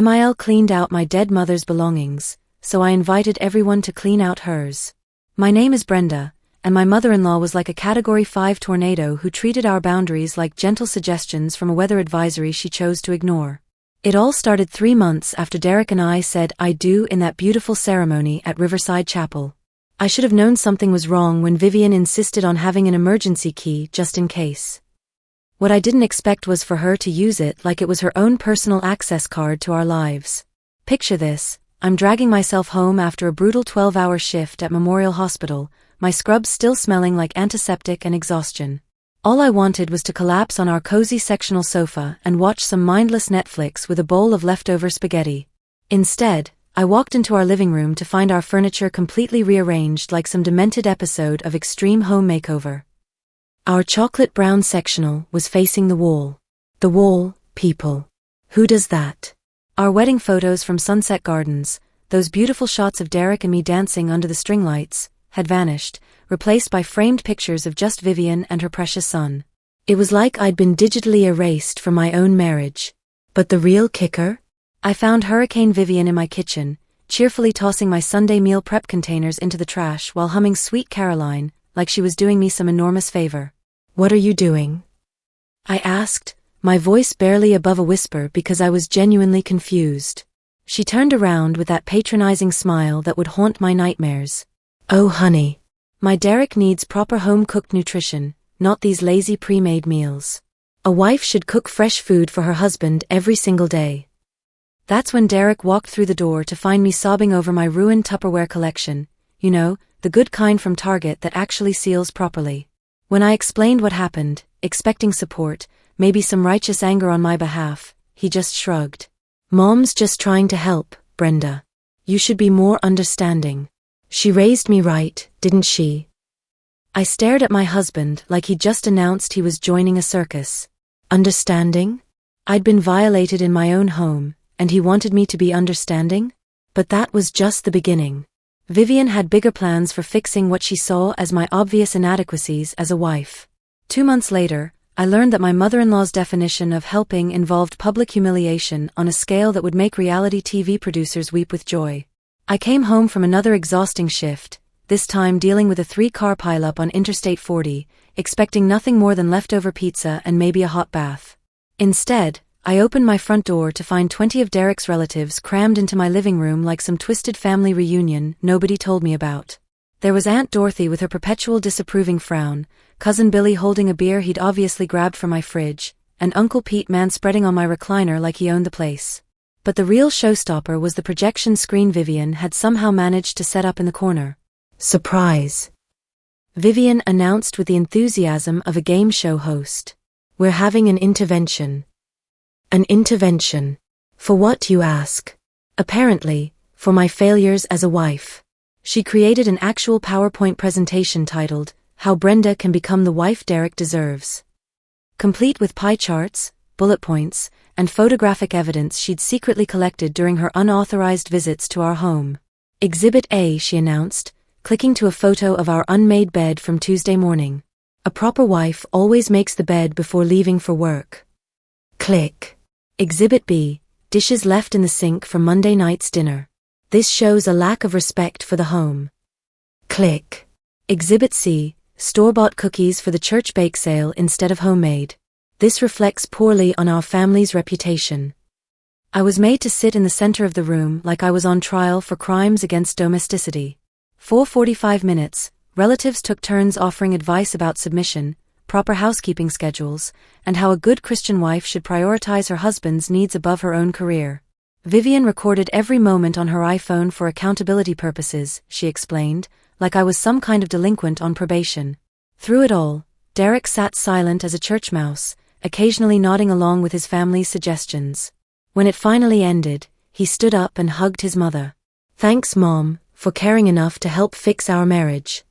Mil cleaned out my dead mother's belongings, so I invited everyone to clean out hers. My name is Brenda, and my mother-in-law was like a Category 5 tornado who treated our boundaries like gentle suggestions from a weather advisory she chose to ignore. It all started 3 months after Derek and I said "I do" in that beautiful ceremony at Riverside Chapel. I should have known something was wrong when Vivian insisted on having an emergency key just in case. What I didn't expect was for her to use it like it was her own personal access card to our lives. Picture this: I'm dragging myself home after a brutal 12-hour shift at Memorial Hospital, my scrubs still smelling like antiseptic and exhaustion. All I wanted was to collapse on our cozy sectional sofa and watch some mindless Netflix with a bowl of leftover spaghetti. Instead, I walked into our living room to find our furniture completely rearranged like some demented episode of Extreme Home Makeover. Our chocolate brown sectional was facing the wall. The wall, people. Who does that? Our wedding photos from Sunset Gardens, those beautiful shots of Derek and me dancing under the string lights, had vanished, replaced by framed pictures of just Vivian and her precious son. It was like I'd been digitally erased from my own marriage. But the real kicker? I found Hurricane Vivian in my kitchen, cheerfully tossing my Sunday meal prep containers into the trash while humming Sweet Caroline, like she was doing me some enormous favor. "What are you doing?" I asked, my voice barely above a whisper because I was genuinely confused. She turned around with that patronizing smile that would haunt my nightmares. "Oh honey, my Derek needs proper home-cooked nutrition, not these lazy pre-made meals. A wife should cook fresh food for her husband every single day." That's when Derek walked through the door to find me sobbing over my ruined Tupperware collection, you know, the good kind from Target that actually seals properly. When I explained what happened, expecting support, maybe some righteous anger on my behalf, he just shrugged. "Mom's just trying to help, Brenda. You should be more understanding. She raised me right, didn't she?" I stared at my husband like he'd just announced he was joining a circus. Understanding? I'd been violated in my own home, and he wanted me to be understanding? But that was just the beginning. Vivian had bigger plans for fixing what she saw as my obvious inadequacies as a wife. 2 months later, I learned that my mother-in-law's definition of helping involved public humiliation on a scale that would make reality TV producers weep with joy. I came home from another exhausting shift, this time dealing with a 3-car pileup on Interstate 40, expecting nothing more than leftover pizza and maybe a hot bath. Instead, I opened my front door to find 20 of Derek's relatives crammed into my living room like some twisted family reunion nobody told me about. There was Aunt Dorothy with her perpetual disapproving frown, Cousin Billy holding a beer he'd obviously grabbed from my fridge, and Uncle Pete manspreading on my recliner like he owned the place. But the real showstopper was the projection screen Vivian had somehow managed to set up in the corner. "Surprise!" Vivian announced with the enthusiasm of a game show host. "We're having an intervention." An intervention. For what, you ask? Apparently, for my failures as a wife. She created an actual PowerPoint presentation titled, "How Brenda Can Become the Wife Derek Deserves." Complete with pie charts, bullet points, and photographic evidence she'd secretly collected during her unauthorized visits to our home. "Exhibit A," she announced, clicking to a photo of our unmade bed from Tuesday morning. "A proper wife always makes the bed before leaving for work." Click. Exhibit B, dishes left in the sink from Monday night's dinner. "This shows a lack of respect for the home." Click. Exhibit C, store-bought cookies for the church bake sale instead of homemade. "This reflects poorly on our family's reputation." I was made to sit in the center of the room like I was on trial for crimes against domesticity. For 45 minutes, relatives took turns offering advice about submission, proper housekeeping schedules, and how a good Christian wife should prioritize her husband's needs above her own career. Vivian recorded every moment on her iPhone for accountability purposes, she explained, like I was some kind of delinquent on probation. Through it all, Derek sat silent as a church mouse, occasionally nodding along with his family's suggestions. When it finally ended, he stood up and hugged his mother. "Thanks, Mom, for caring enough to help fix our marriage."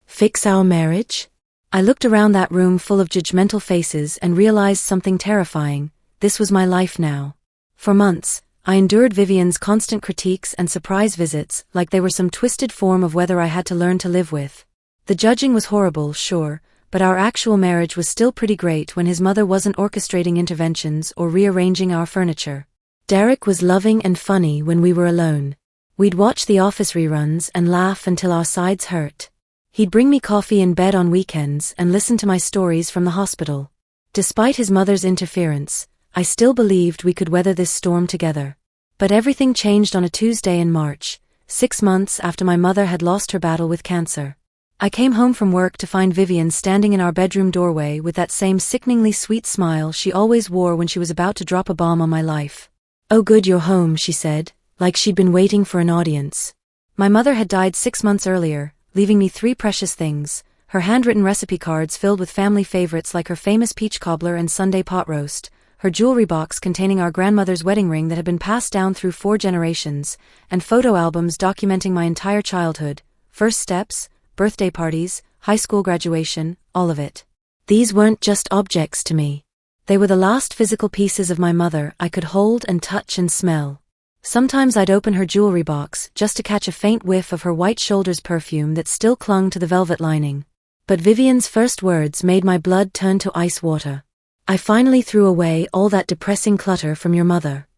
Fix our marriage? I looked around that room full of judgmental faces and realized something terrifying. This was my life now. For months, I endured Vivian's constant critiques and surprise visits like they were some twisted form of weather I had to learn to live with. The judging was horrible, sure, but our actual marriage was still pretty great when his mother wasn't orchestrating interventions or rearranging our furniture. Derek was loving and funny when we were alone. We'd watch The Office reruns and laugh until our sides hurt. He'd bring me coffee in bed on weekends and listen to my stories from the hospital. Despite his mother's interference, I still believed we could weather this storm together. But everything changed on a Tuesday in March, 6 months after my mother had lost her battle with cancer. I came home from work to find Vivian standing in our bedroom doorway with that same sickeningly sweet smile she always wore when she was about to drop a bomb on my life. "Oh good, you're home," she said, like she'd been waiting for an audience. My mother had died 6 months earlier, leaving me 3 precious things: her handwritten recipe cards filled with family favorites like her famous peach cobbler and Sunday pot roast, her jewelry box containing our grandmother's wedding ring that had been passed down through 4 generations, and photo albums documenting my entire childhood, first steps, birthday parties, high school graduation, all of it. These weren't just objects to me. They were the last physical pieces of my mother I could hold and touch and smell. Sometimes I'd open her jewelry box just to catch a faint whiff of her white shoulders perfume that still clung to the velvet lining. But Vivian's first words made my blood turn to ice water. "I finally threw away all that depressing clutter from your mother."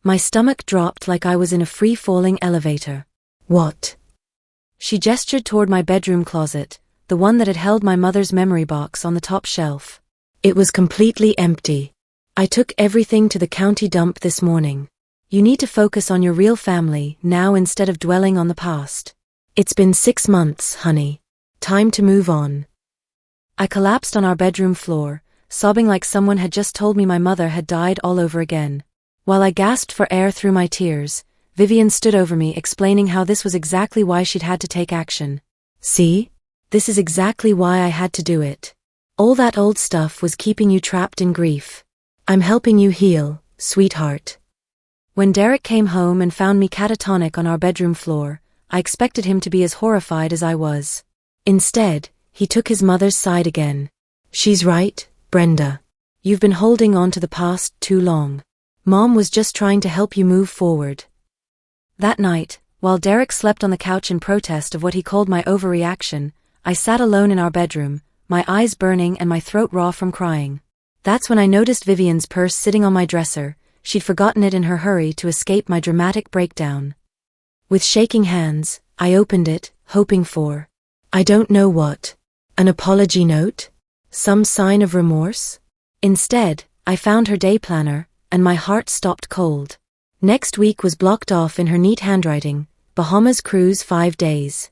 My stomach dropped like I was in a free-falling elevator. "What?" She gestured toward my bedroom closet, the one that had held my mother's memory box on the top shelf. It was completely empty. "I took everything to the county dump this morning. You need to focus on your real family now instead of dwelling on the past. It's been 6 months, honey. Time to move on." I collapsed on our bedroom floor, sobbing like someone had just told me my mother had died all over again. While I gasped for air through my tears, Vivian stood over me explaining how this was exactly why she'd had to take action. "See? This is exactly why I had to do it. All that old stuff was keeping you trapped in grief. I'm helping you heal, sweetheart." When Derek came home and found me catatonic on our bedroom floor, I expected him to be as horrified as I was. Instead, he took his mother's side again. "She's right, Brenda. You've been holding on to the past too long. Mom was just trying to help you move forward." That night, while Derek slept on the couch in protest of what he called my overreaction, I sat alone in our bedroom, my eyes burning and my throat raw from crying. That's when I noticed Vivian's purse sitting on my dresser. She'd forgotten it in her hurry to escape my dramatic breakdown. With shaking hands, I opened it, hoping for, I don't know what, an apology note? Some sign of remorse? Instead, I found her day planner, and my heart stopped cold. Next week was blocked off in her neat handwriting: Bahamas cruise 5 days.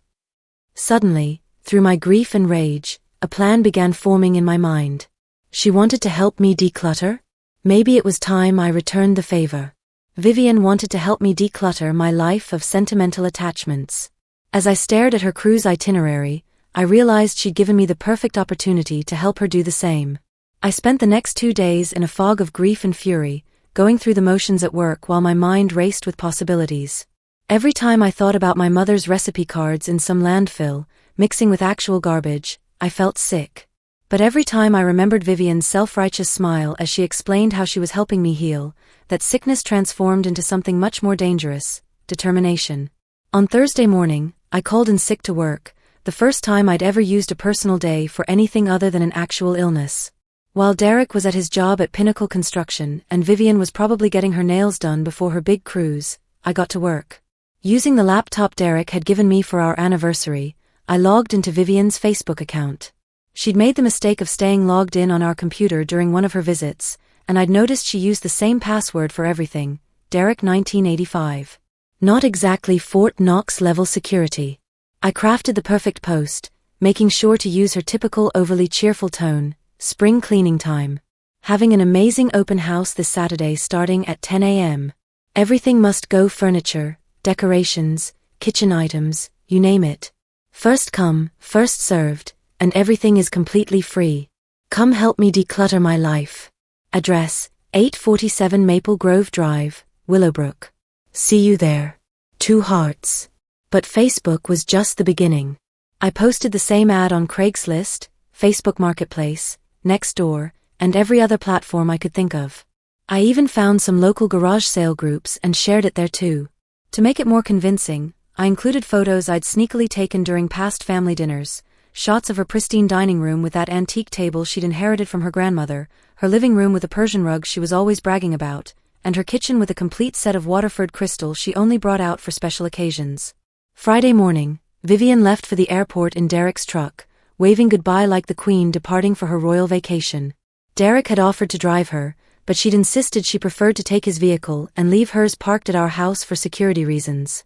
Suddenly, through my grief and rage, a plan began forming in my mind. She wanted to help me declutter? Maybe it was time I returned the favor. Vivian wanted to help me declutter my life of sentimental attachments. As I stared at her cruise itinerary, I realized she'd given me the perfect opportunity to help her do the same. I spent the next 2 days in a fog of grief and fury, going through the motions at work while my mind raced with possibilities. Every time I thought about my mother's recipe cards in some landfill, mixing with actual garbage, I felt sick. But every time I remembered Vivian's self-righteous smile as she explained how she was helping me heal, that sickness transformed into something much more dangerous: determination. On Thursday morning, I called in sick to work, the first time I'd ever used a personal day for anything other than an actual illness. While Derek was at his job at Pinnacle Construction and Vivian was probably getting her nails done before her big cruise, I got to work. Using the laptop Derek had given me for our anniversary, I logged into Vivian's Facebook account. She'd made the mistake of staying logged in on our computer during one of her visits, and I'd noticed she used the same password for everything: Derek 1985. Not exactly Fort Knox level security. I crafted the perfect post, making sure to use her typical overly cheerful tone: spring cleaning time. Having an amazing open house this Saturday starting at 10 a.m. Everything must go: furniture, decorations, kitchen items, you name it. First come, first served, and everything is completely free. Come help me declutter my life. Address: 847 Maple Grove Drive, Willowbrook. See you there. 2 hearts. But Facebook was just the beginning. I posted the same ad on Craigslist, Facebook Marketplace, Nextdoor, and every other platform I could think of. I even found some local garage sale groups and shared it there too. To make it more convincing, I included photos I'd sneakily taken during past family dinners, shots of her pristine dining room with that antique table she'd inherited from her grandmother, her living room with a Persian rug she was always bragging about, and her kitchen with a complete set of Waterford crystal she only brought out for special occasions. Friday morning, Vivian left for the airport in Derek's truck, waving goodbye like the Queen departing for her royal vacation. Derek had offered to drive her, but she'd insisted she preferred to take his vehicle and leave hers parked at our house for security reasons.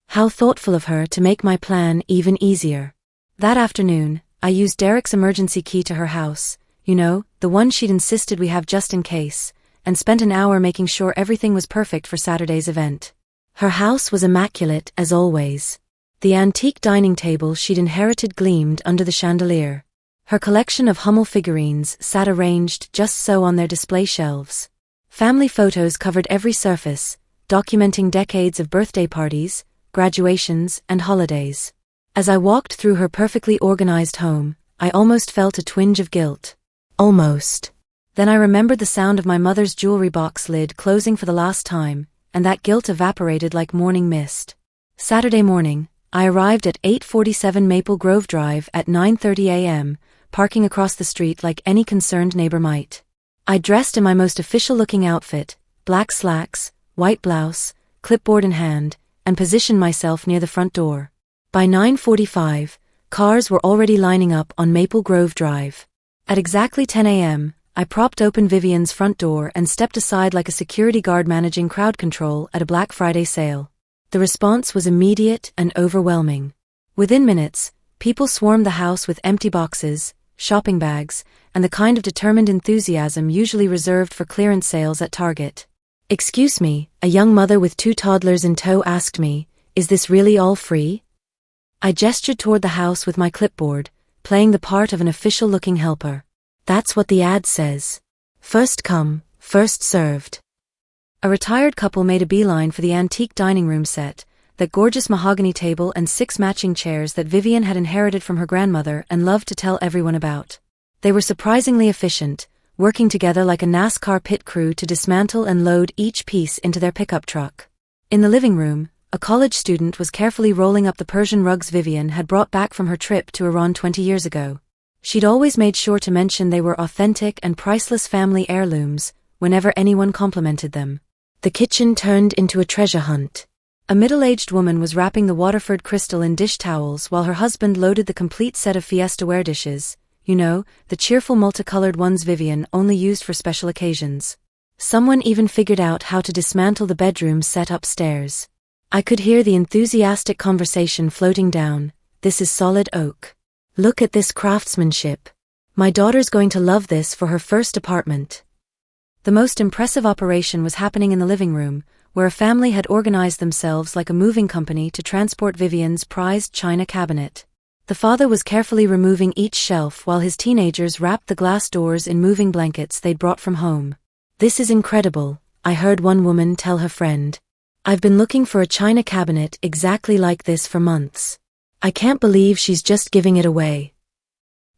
How thoughtful of her to make my plan even easier. That afternoon, I used Derek's emergency key to her house, the one she'd insisted we have just in case, and spent an hour making sure everything was perfect for Saturday's event. Her house was immaculate as always. The antique dining table she'd inherited gleamed under the chandelier. Her collection of Hummel figurines sat arranged just so on their display shelves. Family photos covered every surface, documenting decades of birthday parties, graduations, and holidays. As I walked through her perfectly organized home, I almost felt a twinge of guilt. Almost. Then I remembered the sound of my mother's jewelry box lid closing for the last time, and that guilt evaporated like morning mist. Saturday morning, I arrived at 847 Maple Grove Drive at 9:30 a.m., parking across the street like any concerned neighbor might. I dressed in my most official-looking outfit, black slacks, white blouse, clipboard in hand, and positioned myself near the front door. By 9:45, cars were already lining up on Maple Grove Drive. At exactly 10 a.m., I propped open Vivian's front door and stepped aside like a security guard managing crowd control at a Black Friday sale. The response was immediate and overwhelming. Within minutes, people swarmed the house with empty boxes, shopping bags, and the kind of determined enthusiasm usually reserved for clearance sales at Target. "Excuse me," a young mother with 2 toddlers in tow asked me, "is this really all free?" I gestured toward the house with my clipboard, playing the part of an official-looking helper. "That's what the ad says. First come, first served." A retired couple made a beeline for the antique dining room set, that gorgeous mahogany table and 6 matching chairs that Vivian had inherited from her grandmother and loved to tell everyone about. They were surprisingly efficient, working together like a NASCAR pit crew to dismantle and load each piece into their pickup truck. In the living room, a college student was carefully rolling up the Persian rugs Vivian had brought back from her trip to Iran 20 years ago. She'd always made sure to mention they were authentic and priceless family heirlooms whenever anyone complimented them. The kitchen turned into a treasure hunt. A middle-aged woman was wrapping the Waterford crystal in dish towels while her husband loaded the complete set of Fiesta-ware dishes, the cheerful multicolored ones Vivian only used for special occasions. Someone even figured out how to dismantle the bedroom set upstairs. I could hear the enthusiastic conversation floating down. "This is solid oak. Look at this craftsmanship. My daughter's going to love this for her first apartment." The most impressive operation was happening in the living room, where a family had organized themselves like a moving company to transport Vivian's prized china cabinet. The father was carefully removing each shelf while his teenagers wrapped the glass doors in moving blankets they'd brought from home. "This is incredible," I heard one woman tell her friend. "I've been looking for a china cabinet exactly like this for months. I can't believe she's just giving it away."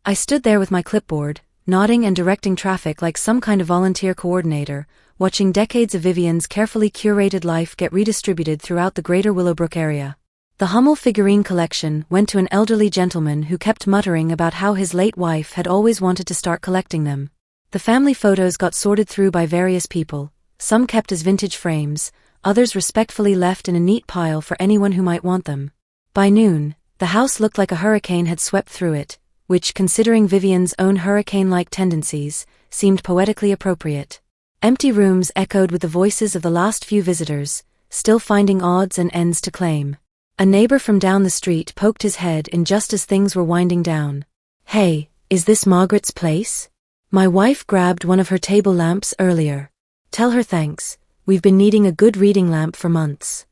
I stood there with my clipboard, nodding and directing traffic like some kind of volunteer coordinator, watching decades of Vivian's carefully curated life get redistributed throughout the greater Willowbrook area. The Hummel figurine collection went to an elderly gentleman who kept muttering about how his late wife had always wanted to start collecting them. The family photos got sorted through by various people, some kept as vintage frames, others respectfully left in a neat pile for anyone who might want them. By noon, the house looked like a hurricane had swept through it, which, considering Vivian's own hurricane-like tendencies, seemed poetically appropriate. Empty rooms echoed with the voices of the last few visitors, still finding odds and ends to claim. A neighbor from down the street poked his head in just as things were winding down. "Hey, is this Margaret's place? My wife grabbed one of her table lamps earlier. Tell her thanks, we've been needing a good reading lamp for months."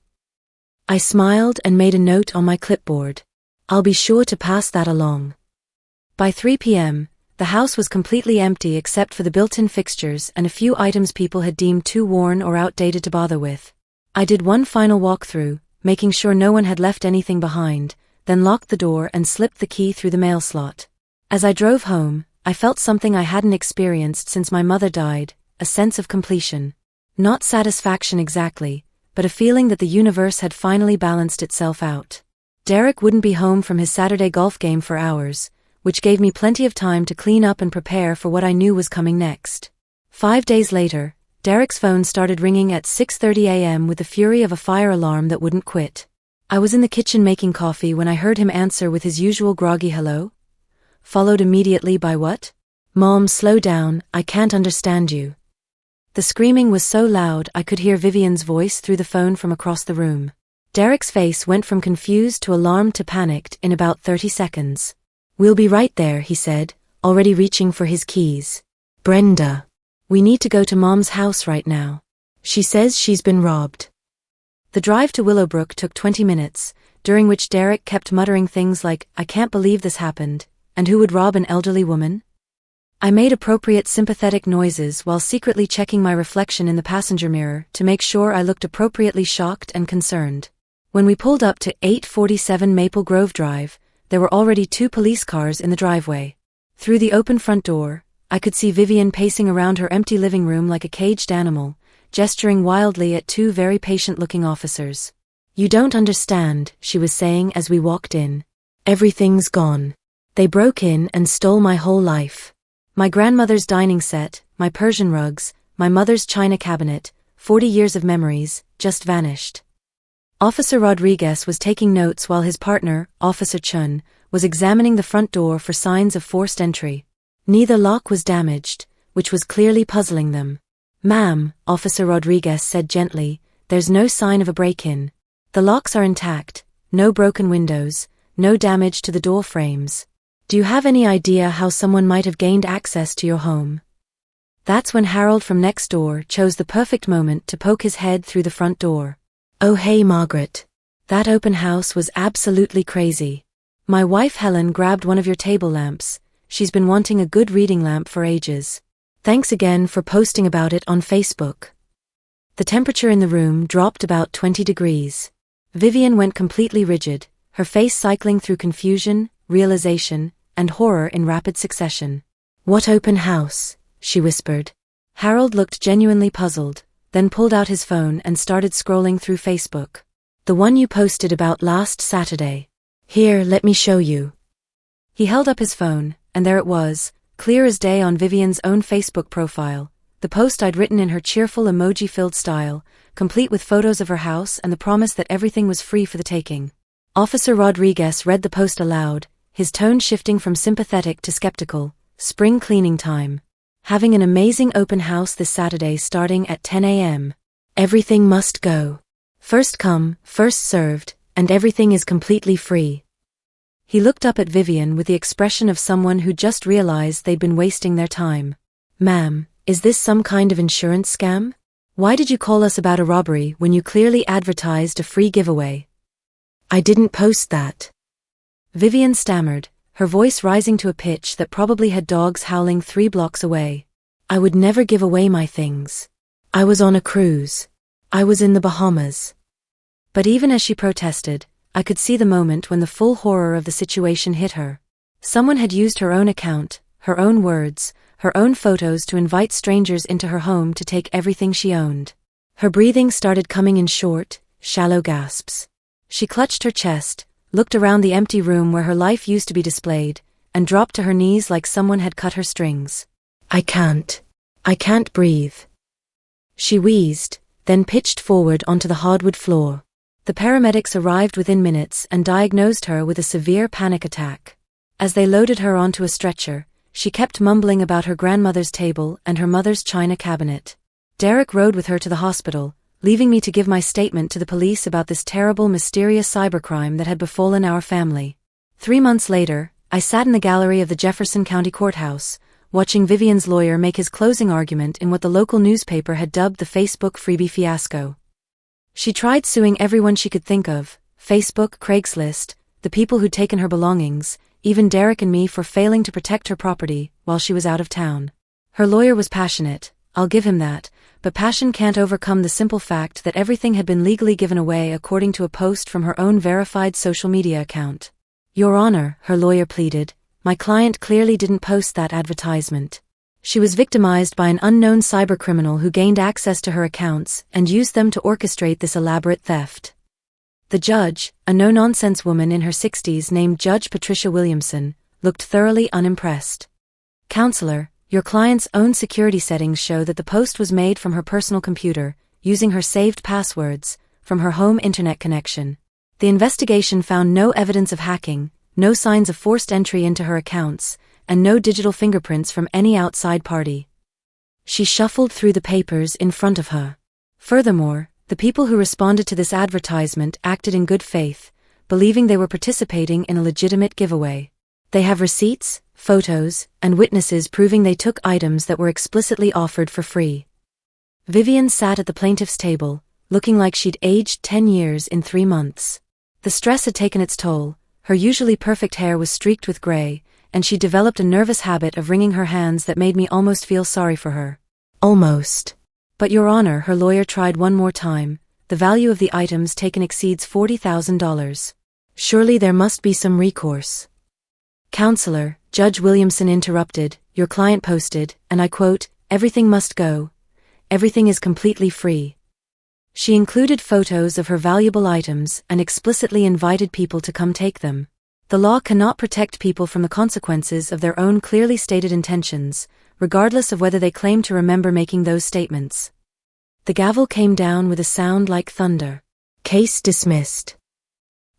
I smiled and made a note on my clipboard. "I'll be sure to pass that along." By 3 p.m., the house was completely empty except for the built-in fixtures and a few items people had deemed too worn or outdated to bother with. I did one final walkthrough, making sure no one had left anything behind, then locked the door and slipped the key through the mail slot. As I drove home, I felt something I hadn't experienced since my mother died, a sense of completion. Not satisfaction exactly, but a feeling that the universe had finally balanced itself out. Derek wouldn't be home from his Saturday golf game for hours, which gave me plenty of time to clean up and prepare for what I knew was coming next. 5 days later, Derek's phone started ringing at 6:30 a.m. with the fury of a fire alarm that wouldn't quit. I was in the kitchen making coffee when I heard him answer with his usual groggy hello, followed immediately by what? Mom, slow down, I can't understand you. The screaming was so loud I could hear Vivian's voice through the phone from across the room. Derek's face went from confused to alarmed to panicked in about 30 seconds. We'll be right there, he said, already reaching for his keys. Brenda, we need to go to Mom's house right now. She says she's been robbed. The drive to Willowbrook took 20 minutes, during which Derek kept muttering things like, I can't believe this happened, and who would rob an elderly woman? I made appropriate sympathetic noises while secretly checking my reflection in the passenger mirror to make sure I looked appropriately shocked and concerned. When we pulled up to 847 Maple Grove Drive, there were already 2 police cars in the driveway. Through the open front door, I could see Vivian pacing around her empty living room like a caged animal, gesturing wildly at 2 very patient-looking officers. You don't understand, she was saying as we walked in. Everything's gone. They broke in and stole my whole life. My grandmother's dining set, my Persian rugs, my mother's china cabinet, 40 years of memories, just vanished. Officer Rodriguez was taking notes while his partner, Officer Chun, was examining the front door for signs of forced entry. Neither lock was damaged, which was clearly puzzling them. Ma'am, Officer Rodriguez said gently, there's no sign of a break-in. The locks are intact, no broken windows, no damage to the door frames. Do you have any idea how someone might have gained access to your home? That's when Harold from next door chose the perfect moment to poke his head through the front door. Oh hey Margaret. That open house was absolutely crazy. My wife Helen grabbed one of your table lamps. She's been wanting a good reading lamp for ages. Thanks again for posting about it on Facebook. The temperature in the room dropped about 20 degrees. Vivian went completely rigid, her face cycling through confusion, realization, and horror in rapid succession. What open house? She whispered. Harold looked genuinely puzzled, then pulled out his phone and started scrolling through Facebook. The one you posted about last Saturday. Here, let me show you. He held up his phone, and there it was, clear as day on Vivian's own Facebook profile, the post I'd written in her cheerful emoji-filled style, complete with photos of her house and the promise that everything was free for the taking. Officer Rodriguez read the post aloud, his tone shifting from sympathetic to skeptical. Spring cleaning time. Having an amazing open house this Saturday starting at 10 a.m. Everything must go. First come, first served, and everything is completely free. He looked up at Vivian with the expression of someone who just realized they'd been wasting their time. Ma'am, is this some kind of insurance scam? Why did you call us about a robbery when you clearly advertised a free giveaway? I didn't post that. Vivian stammered, her voice rising to a pitch that probably had dogs howling 3 blocks away. I would never give away my things. I was on a cruise. I was in the Bahamas. But even as she protested, I could see the moment when the full horror of the situation hit her. Someone had used her own account, her own words, her own photos to invite strangers into her home to take everything she owned. Her breathing started coming in short, shallow gasps. She clutched her chest, looked around the empty room where her life used to be displayed, and dropped to her knees like someone had cut her strings. I can't breathe. She wheezed, then pitched forward onto the hardwood floor. The paramedics arrived within minutes and diagnosed her with a severe panic attack. As they loaded her onto a stretcher, she kept mumbling about her grandmother's table and her mother's china cabinet. Derek rode with her to the hospital, leaving me to give my statement to the police about this terrible, mysterious cybercrime that had befallen our family. 3 months later, I sat in the gallery of the Jefferson County Courthouse, watching Vivian's lawyer make his closing argument in what the local newspaper had dubbed the Facebook freebie fiasco. She tried suing everyone she could think of, Facebook, Craigslist, the people who'd taken her belongings, even Derek and me for failing to protect her property while she was out of town. Her lawyer was passionate, I'll give him that, but passion can't overcome the simple fact that everything had been legally given away according to a post from her own verified social media account. Your Honor, her lawyer pleaded, my client clearly didn't post that advertisement. She was victimized by an unknown cybercriminal who gained access to her accounts and used them to orchestrate this elaborate theft. The judge, a no-nonsense woman in her 60s named Judge Patricia Williamson, looked thoroughly unimpressed. Counselor, Your client's own security settings show that the post was made from her personal computer, using her saved passwords, from her home internet connection. The investigation found no evidence of hacking, no signs of forced entry into her accounts, and no digital fingerprints from any outside party. She shuffled through the papers in front of her. Furthermore, the people who responded to this advertisement acted in good faith, believing they were participating in a legitimate giveaway. They have receipts, photos, and witnesses proving they took items that were explicitly offered for free. Vivian sat at the plaintiff's table, looking like she'd aged 10 years in 3 months. The stress had taken its toll, her usually perfect hair was streaked with gray, and she developed a nervous habit of wringing her hands that made me almost feel sorry for her. Almost. But Your Honor, her lawyer tried one more time, the value of the items taken exceeds $40,000. Surely there must be some recourse. Counselor, Judge Williamson interrupted, your client posted, and I quote, everything must go. Everything is completely free. She included photos of her valuable items and explicitly invited people to come take them. The law cannot protect people from the consequences of their own clearly stated intentions, regardless of whether they claim to remember making those statements. The gavel came down with a sound like thunder. Case dismissed.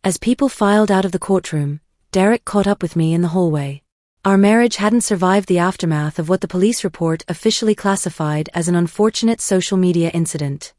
As people filed out of the courtroom, Derek caught up with me in the hallway. Our marriage hadn't survived the aftermath of what the police report officially classified as an unfortunate social media incident.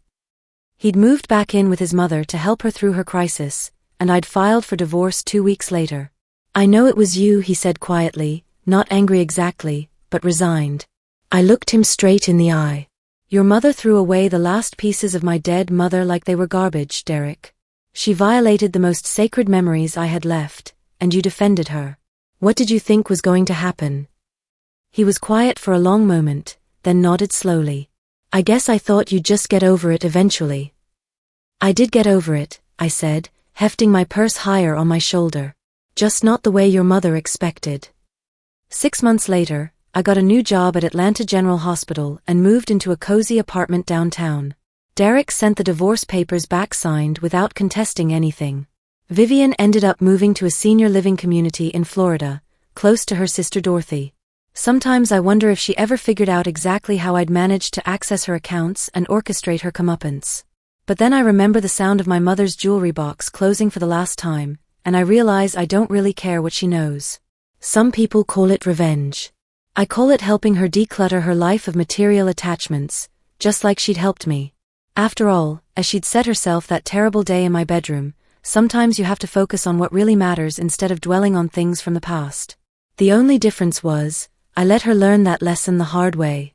He'd moved back in with his mother to help her through her crisis, and I'd filed for divorce 2 weeks later. I know it was you, he said quietly, not angry exactly, but resigned. I looked him straight in the eye. Your mother threw away the last pieces of my dead mother like they were garbage, Derek. She violated the most sacred memories I had left, and you defended her. What did you think was going to happen? He was quiet for a long moment, then nodded slowly. I guess I thought you'd just get over it eventually. I did get over it, I said, hefting my purse higher on my shoulder. Just not the way your mother expected. 6 months later, I got a new job at Atlanta General Hospital and moved into a cozy apartment downtown. Derek sent the divorce papers back signed without contesting anything. Vivian ended up moving to a senior living community in Florida, close to her sister Dorothy. Sometimes I wonder if she ever figured out exactly how I'd managed to access her accounts and orchestrate her comeuppance. But then I remember the sound of my mother's jewelry box closing for the last time, and I realize I don't really care what she knows. Some people call it revenge. I call it helping her declutter her life of material attachments, just like she'd helped me. After all, as she'd said herself that terrible day in my bedroom, sometimes you have to focus on what really matters instead of dwelling on things from the past. The only difference was, I let her learn that lesson the hard way.